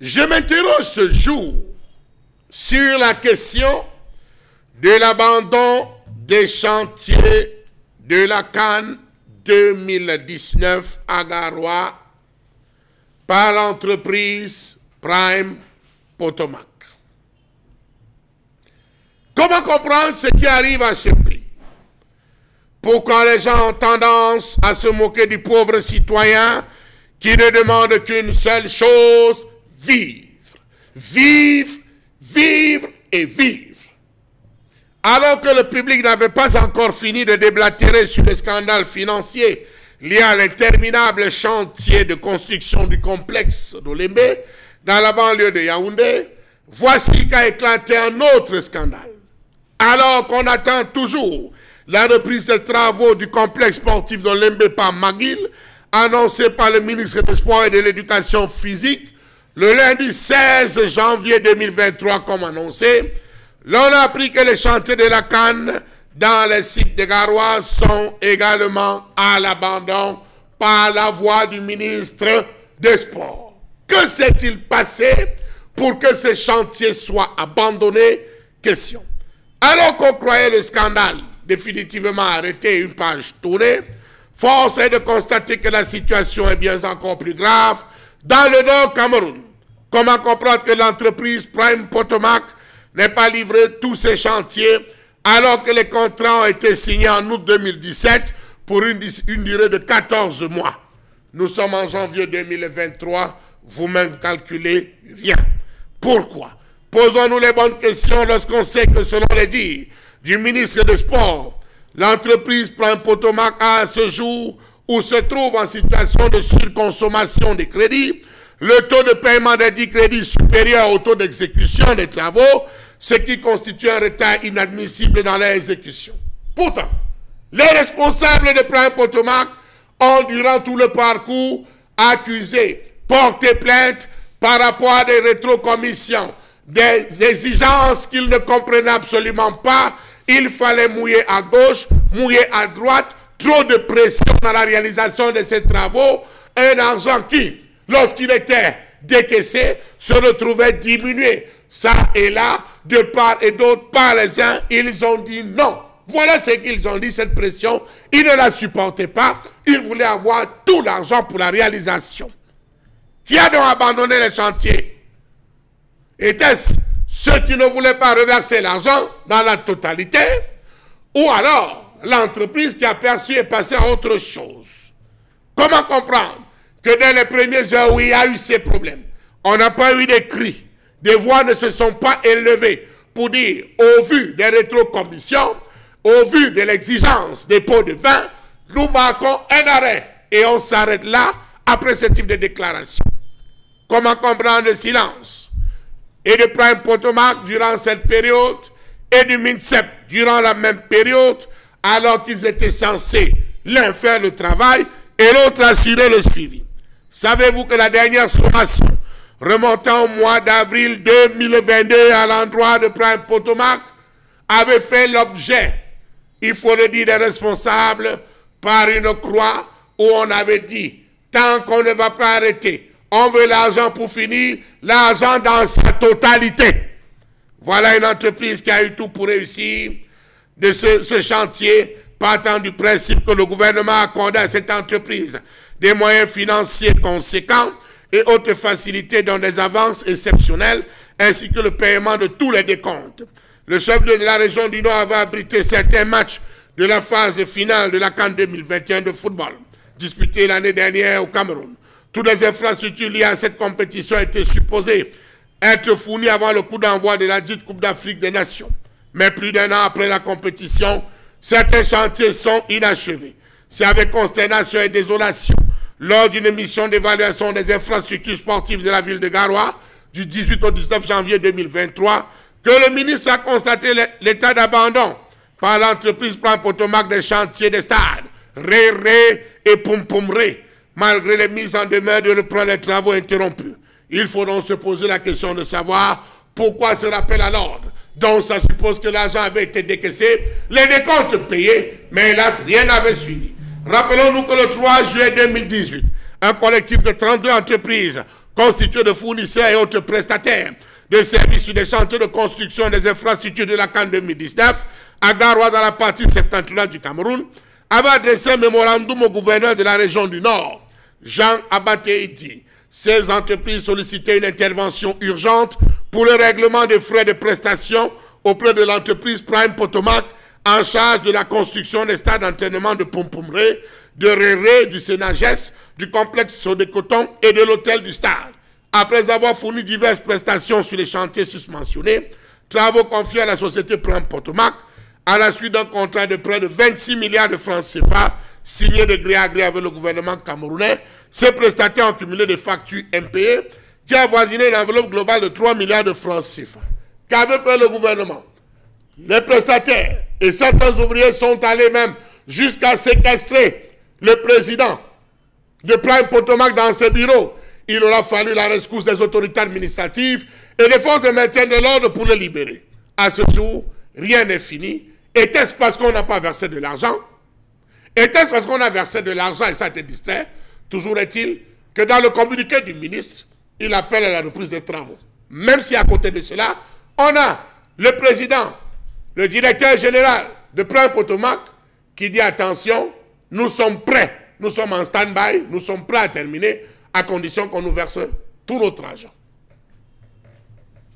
Je m'interroge ce jour sur la question de l'abandon des chantiers de la CAN 2019 à Garoua par l'entreprise Prime Potomac. Comment comprendre ce qui arrive à ce prix? Pourquoi les gens ont tendance à se moquer du pauvre citoyen qui ne demande qu'une seule chose, vivre. Vivre, vivre et vivre. Alors que le public n'avait pas encore fini de déblatérer sur les scandales financiers liés à l'interminable chantier de construction du complexe d'Olembe dans la banlieue de Yaoundé, voici qu'a éclaté un autre scandale. Alors qu'on attend toujours la reprise des travaux du complexe sportif d'Olembe par McGill, annoncé par le ministre des Sports et de l'Éducation physique, le lundi 16 janvier 2023, comme annoncé, l'on a appris que les chantiers de la CAN dans les sites de Garoua sont également à l'abandon par la voix du ministre des Sports. Que s'est-il passé pour que ces chantiers soient abandonnés? Question. Alors qu'on croyait le scandale définitivement arrêté, une page tournée, force est de constater que la situation est bien encore plus grave dans le Nord Cameroun. Comment comprendre que l'entreprise Prime Potomac n'ait pas livré tous ces chantiers alors que les contrats ont été signés en août 2017 pour une durée de 14 mois. Nous sommes en janvier 2023, vous-même calculez rien. Pourquoi? Posons-nous les bonnes questions lorsqu'on sait que selon les dires du ministre des Sports, l'entreprise Prime Potomac a à ce jour où se trouve en situation de surconsommation des crédits, le taux de paiement des dits crédits supérieur au taux d'exécution des travaux, ce qui constitue un retard inadmissible dans l'exécution. Pourtant, les responsables de Prime Potomac ont, durant tout le parcours, accusé, porté plainte par rapport à des rétrocommissions, des exigences qu'ils ne comprenaient absolument pas. Il fallait mouiller à gauche, mouiller à droite, trop de pression dans la réalisation de ces travaux, un argent qui, lorsqu'il était décaissé, se retrouvait diminué. Ça et là, de part et d'autre, par les uns, ils ont dit non. Voilà ce qu'ils ont dit, cette pression. Ils ne la supportaient pas. Ils voulaient avoir tout l'argent pour la réalisation. Qui a donc abandonné les chantiers? Était-ce ceux qui ne voulaient pas reverser l'argent dans la totalité? Ou alors, l'entreprise qui a perçu et passé à autre chose? Comment comprendre que dès les premières heures où il y a eu ces problèmes, on n'a pas eu des cris, des voix ne se sont pas élevées pour dire, au vu des rétrocommissions, au vu de l'exigence des pots de vin, nous marquons un arrêt et on s'arrête là après ce type de déclaration. Comment comprendre le silence et de Prime Potomac durant cette période et du MINSEP durant la même période, alors qu'ils étaient censés l'un faire le travail et l'autre assurer le suivi? Savez-vous que la dernière sommation remontant au mois d'avril 2022 à l'endroit de Prime Potomac avait fait l'objet, il faut le dire, des responsables par une croix où on avait dit, tant qu'on ne va pas arrêter, on veut l'argent pour finir, l'argent dans sa totalité. Voilà une entreprise qui a eu tout pour réussir de ce chantier, partant du principe que le gouvernement accordait à cette entreprise des moyens financiers conséquents et autres facilités dans des avances exceptionnelles, ainsi que le paiement de tous les décomptes. Le chef-lieu de la région du Nord avait abrité certains matchs de la phase finale de la CAN 2021 de football, disputée l'année dernière au Cameroun. Toutes les infrastructures liées à cette compétition étaient supposées être fournies avant le coup d'envoi de la dite Coupe d'Afrique des Nations. Mais plus d'un an après la compétition, certains chantiers sont inachevés. C'est avec consternation et désolation, lors d'une mission d'évaluation des infrastructures sportives de la ville de Garoua, du 18 au 19 janvier 2023, que le ministre a constaté l'état d'abandon par l'entreprise Prime Potomac des chantiers des stades, Ré et Poum-Poum-Ré, malgré les mises en demeure de reprendre les travaux interrompus. Il faut donc se poser la question de savoir pourquoi ce rappel à l'ordre. Donc ça suppose que l'argent avait été décaissé, les décomptes payés, mais hélas, rien n'avait suivi. Rappelons-nous que le 3 juillet 2018, un collectif de 32 entreprises constitué de fournisseurs et autres prestataires de services sur des chantiers de construction des infrastructures de la CAN 2019 à Garoua dans la partie septentrionale du Cameroun, avait adressé un mémorandum au gouverneur de la région du Nord, Jean Abaté Iti. Ces entreprises sollicitaient une intervention urgente pour le règlement des frais de prestation auprès de l'entreprise Prime Potomac en charge de la construction des stades d'entraînement de Pompomré, de Réré, du Sénagès, du complexe Sodécoton et de l'hôtel du stade. Après avoir fourni diverses prestations sur les chantiers susmentionnés, travaux confiés à la société Prime Potomac, à la suite d'un contrat de près de 26 milliards de francs CFA signé de gré à gré avec le gouvernement camerounais, ces prestataires ont cumulé des factures impayées qui avoisinaient une enveloppe globale de 3 milliards de francs CFA. Qu'avait fait le gouvernement? Les prestataires et certains ouvriers sont allés même jusqu'à séquestrer le président de Prime Potomac dans ses bureaux. Il aura fallu la rescousse des autorités administratives et des forces de maintien de l'ordre pour le libérer. À ce jour, rien n'est fini. Était-ce parce qu'on n'a pas versé de l'argent? Était-ce parce qu'on a versé de l'argent et ça a été distrait? Toujours est-il que dans le communiqué du ministre, il appelle à la reprise des travaux. Même si à côté de cela, on a le président, le directeur général de Prime Potomac qui dit attention, nous sommes prêts, nous sommes en stand-by, nous sommes prêts à terminer à condition qu'on nous verse tout notre argent.